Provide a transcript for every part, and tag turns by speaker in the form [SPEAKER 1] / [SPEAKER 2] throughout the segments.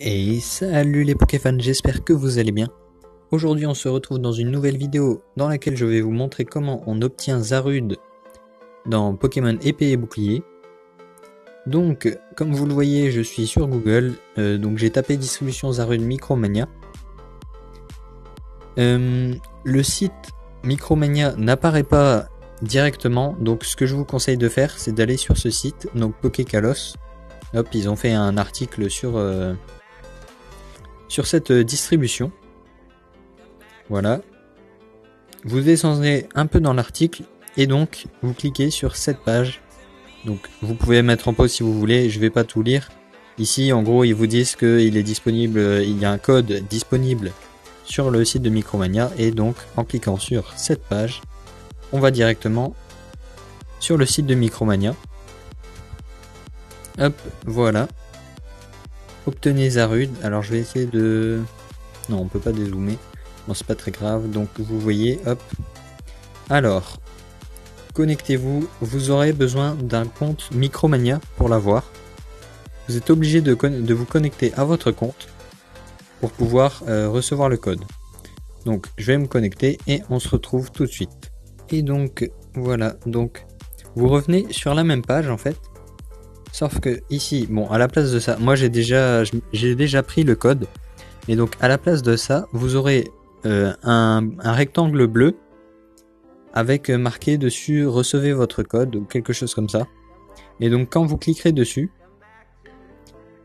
[SPEAKER 1] Et salut les Pokéfans, j'espère que vous allez bien. Aujourd'hui on se retrouve dans une nouvelle vidéo dans laquelle je vais vous montrer comment on obtient Zarude dans Pokémon Épée et Bouclier. Donc comme vous le voyez je suis sur Google, donc j'ai tapé distribution Zarude Micromania. Le site Micromania n'apparaît pas directement, donc ce que je vous conseille de faire c'est d'aller sur ce site, donc Pokékalos. Hop, ils ont fait un article sur cette distribution. Voilà. Vous descendez un peu dans l'article et donc vous cliquez sur cette page. Donc vous pouvez mettre en pause si vous voulez, je vais pas tout lire. Ici en gros ils vous disent qu'il est disponible, il y a un code disponible sur le site de Micromania et donc en cliquant sur cette page, on va directement sur le site de Micromania. Hop, voilà. Obtenez Zarude. Alors je vais essayer de... Non, on peut pas dézoomer. Bon, c'est pas très grave. Donc vous voyez, hop. Alors, connectez-vous. Vous aurez besoin d'un compte Micromania pour l'avoir. Vous êtes obligé de vous connecter à votre compte pour pouvoir recevoir le code. Donc je vais me connecter et on se retrouve tout de suite. Et donc voilà. Donc vous revenez sur la même page en fait. Sauf que ici, bon, à la place de ça, moi j'ai déjà pris le code. Et donc à la place de ça, vous aurez un rectangle bleu avec marqué dessus recevez votre code ou quelque chose comme ça. Et donc quand vous cliquerez dessus,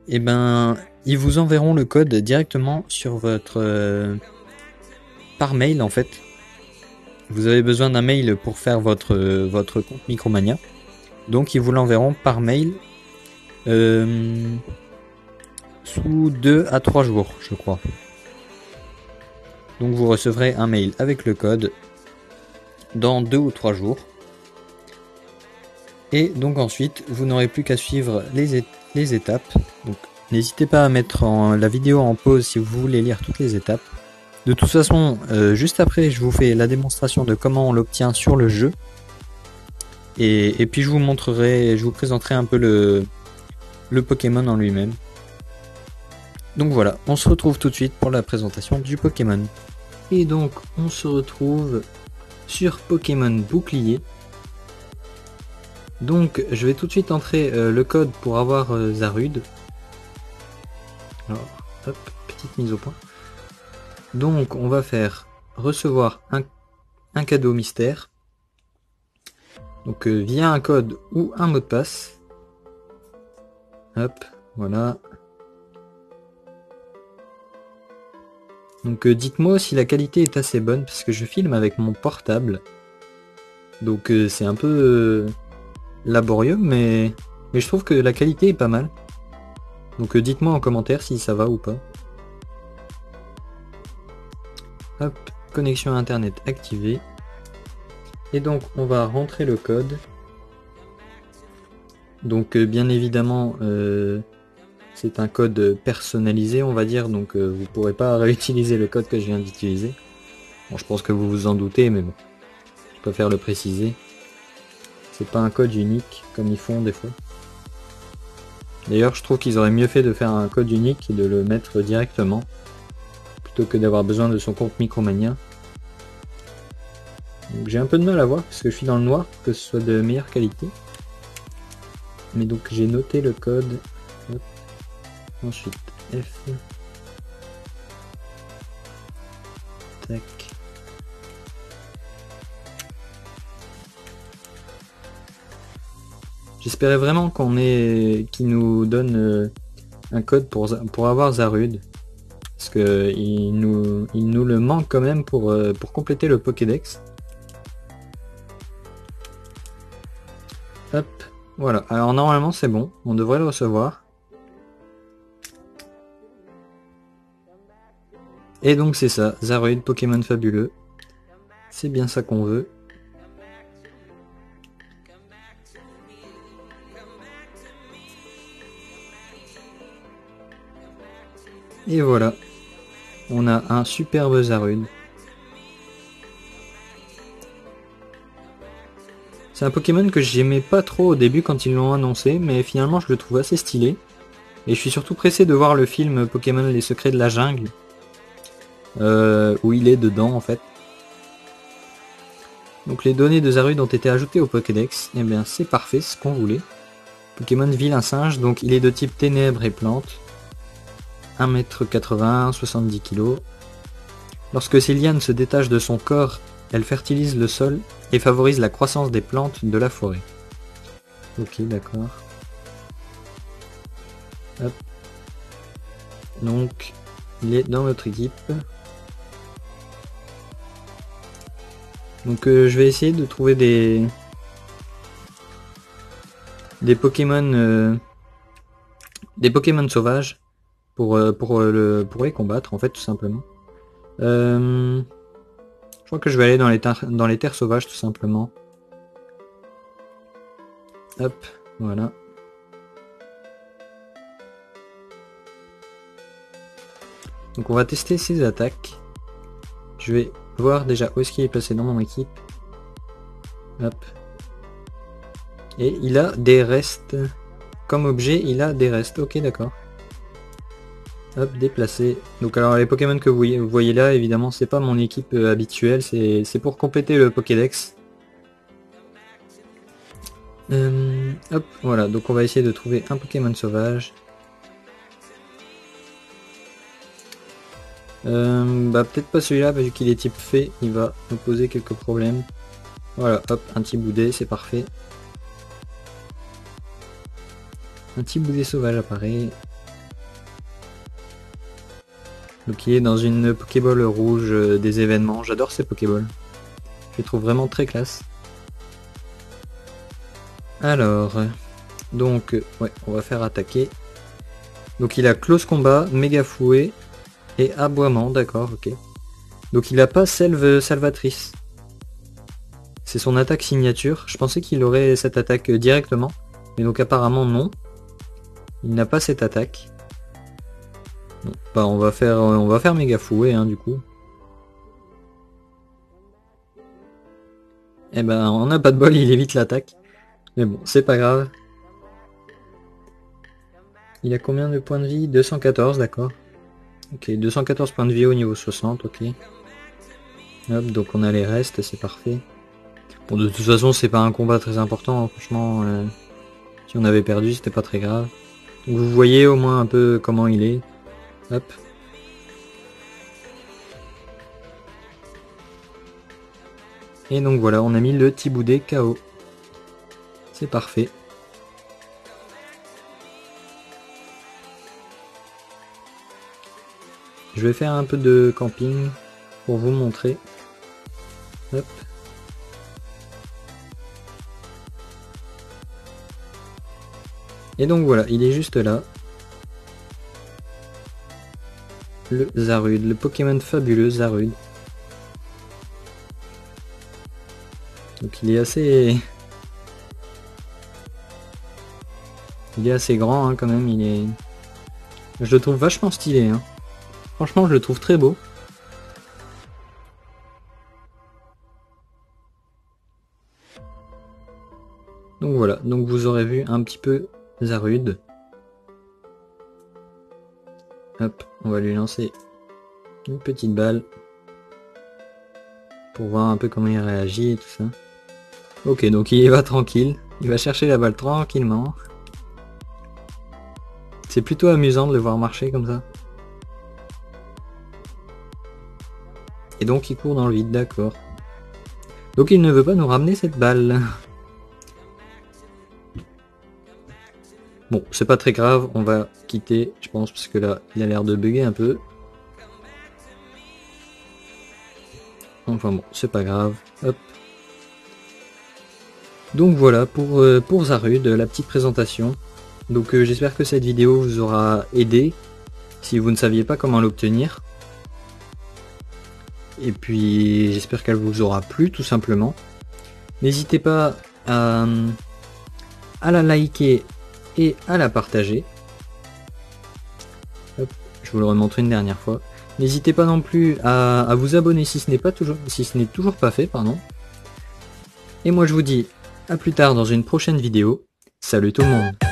[SPEAKER 1] et ben ils vous enverront le code directement sur votre par mail en fait. Vous avez besoin d'un mail pour faire votre compte Micromania. Donc ils vous l'enverront par mail. Sous 2 à 3 jours, je crois. Donc vous recevrez un mail avec le code dans 2 ou 3 jours. Et donc ensuite, vous n'aurez plus qu'à suivre les étapes. Donc n'hésitez pas à mettre la vidéo en pause si vous voulez lire toutes les étapes. De toute façon, juste après, je vous fais la démonstration de comment on l'obtient sur le jeu. Et puis je vous présenterai un peu le Pokémon en lui-même. Donc voilà, on se retrouve tout de suite pour la présentation du Pokémon. Et donc on se retrouve sur Pokémon Bouclier. Donc je vais tout de suite entrer le code pour avoir Zarude. Alors hop, petite mise au point. Donc on va faire recevoir un cadeau mystère. Donc via un code ou un mot de passe. Hop, voilà. Donc dites-moi si la qualité est assez bonne parce que je filme avec mon portable. Donc c'est un peu laborieux mais je trouve que la qualité est pas mal. Donc dites-moi en commentaire si ça va ou pas. Hop, connexion internet activée. Et donc on va rentrer le code. Donc bien évidemment c'est un code personnalisé on va dire, donc vous pourrez pas réutiliser le code que je viens d'utiliser. Bon, je pense que vous vous en doutez mais bon, je préfère le préciser. C'est pas un code unique comme ils font des fois. D'ailleurs je trouve qu'ils auraient mieux fait de faire un code unique et de le mettre directement plutôt que d'avoir besoin de son compte Micromania. J'ai un peu de mal à voir parce que je suis dans le noir pour que ce soit de meilleure qualité. Mais donc j'ai noté le code. Hop. Ensuite F. Tac. J'espérais vraiment qu'il nous donne un code pour avoir Zarude. Parce que il nous le manque quand même pour compléter le Pokédex. Hop, voilà. Alors normalement c'est bon, on devrait le recevoir. Et donc c'est ça, Zarude, Pokémon fabuleux. C'est bien ça qu'on veut. Et voilà, on a un superbe Zarude. C'est un Pokémon que j'aimais pas trop au début quand ils l'ont annoncé, mais finalement je le trouve assez stylé. Et je suis surtout pressé de voir le film Pokémon Les Secrets de la Jungle. Où il est dedans en fait. Donc les données de Zarude ont été ajoutées au Pokédex. Et bien c'est parfait, c'est ce qu'on voulait. Pokémon vilain singe, donc il est de type ténèbres et plantes. 1m80, 70 kg. Lorsque ces lianes se détachent de son corps, elles fertilisent le sol et favorisent la croissance des plantes de la forêt. Ok, d'accord. Hop. Donc, il est dans notre équipe. Donc je vais essayer de trouver des Pokémon sauvages pour les combattre en fait tout simplement. Je crois que je vais aller dans les terres sauvages tout simplement. Hop, voilà. Donc on va tester ses attaques. Je vais voir déjà où est-ce qu'il est placé dans mon équipe. Hop. Et il a des restes. Comme objet, il a des restes. Ok, d'accord. Hop, déplacer. Donc alors les Pokémon que vous voyez là, évidemment, c'est pas mon équipe habituelle. C'est pour compléter le Pokédex. Hop, voilà. Donc on va essayer de trouver un Pokémon sauvage. Bah peut-être pas celui-là, vu qu'il est type fée, il va nous poser quelques problèmes. Voilà, hop, un Tiboudet, c'est parfait. Un Tiboudet sauvage apparaît. Donc il est dans une Pokéball rouge des événements. J'adore ces Pokéballs. Je les trouve vraiment très classe. Alors, donc, ouais, on va faire attaquer. Donc il a close combat, méga fouet et aboiement, d'accord, ok. Donc il a pas Selve salvatrice. C'est son attaque signature. Je pensais qu'il aurait cette attaque directement. Mais donc apparemment non. Il n'a pas cette attaque. Bon, bah on va faire méga fouet hein, du coup. Eh ben on n'a pas de bol, il évite l'attaque. Mais bon, c'est pas grave. Il a combien de points de vie? 214, d'accord. Ok, 214 points de vie au niveau 60, ok. Hop, donc on a les restes, c'est parfait. Bon, de toute façon, c'est pas un combat très important, hein, franchement. Si on avait perdu, c'était pas très grave. Donc vous voyez au moins un peu comment il est. Hop. Et donc voilà, on a mis le Tiboudet KO. C'est parfait. Je vais faire un peu de camping pour vous montrer. Hop. Et donc voilà, il est juste là. Le Zarude, le Pokémon fabuleux Zarude. Donc il est assez... Il est assez grand hein, quand même, il est... Je le trouve vachement stylé. Hein. Franchement, je le trouve très beau. Donc voilà, donc vous aurez vu un petit peu Zarude. Hop, on va lui lancer une petite balle. Pour voir un peu comment il réagit et tout ça. Ok, donc il y va tranquille. Il va chercher la balle tranquillement. C'est plutôt amusant de le voir marcher comme ça. Et donc il court dans le vide, d'accord. Donc il ne veut pas nous ramener cette balle. Bon, c'est pas très grave, on va quitter, je pense, parce que là, il a l'air de bugger un peu. Enfin bon, c'est pas grave. Hop. Donc voilà pour Zarude, la petite présentation. Donc j'espère que cette vidéo vous aura aidé, si vous ne saviez pas comment l'obtenir. Et puis j'espère qu'elle vous aura plu tout simplement. N'hésitez pas à la liker et à la partager. Hop, je vous le remontre une dernière fois. N'hésitez pas non plus à vous abonner si ce n'est toujours pas fait, pardon. Et moi je vous dis à plus tard dans une prochaine vidéo. Salut tout le monde.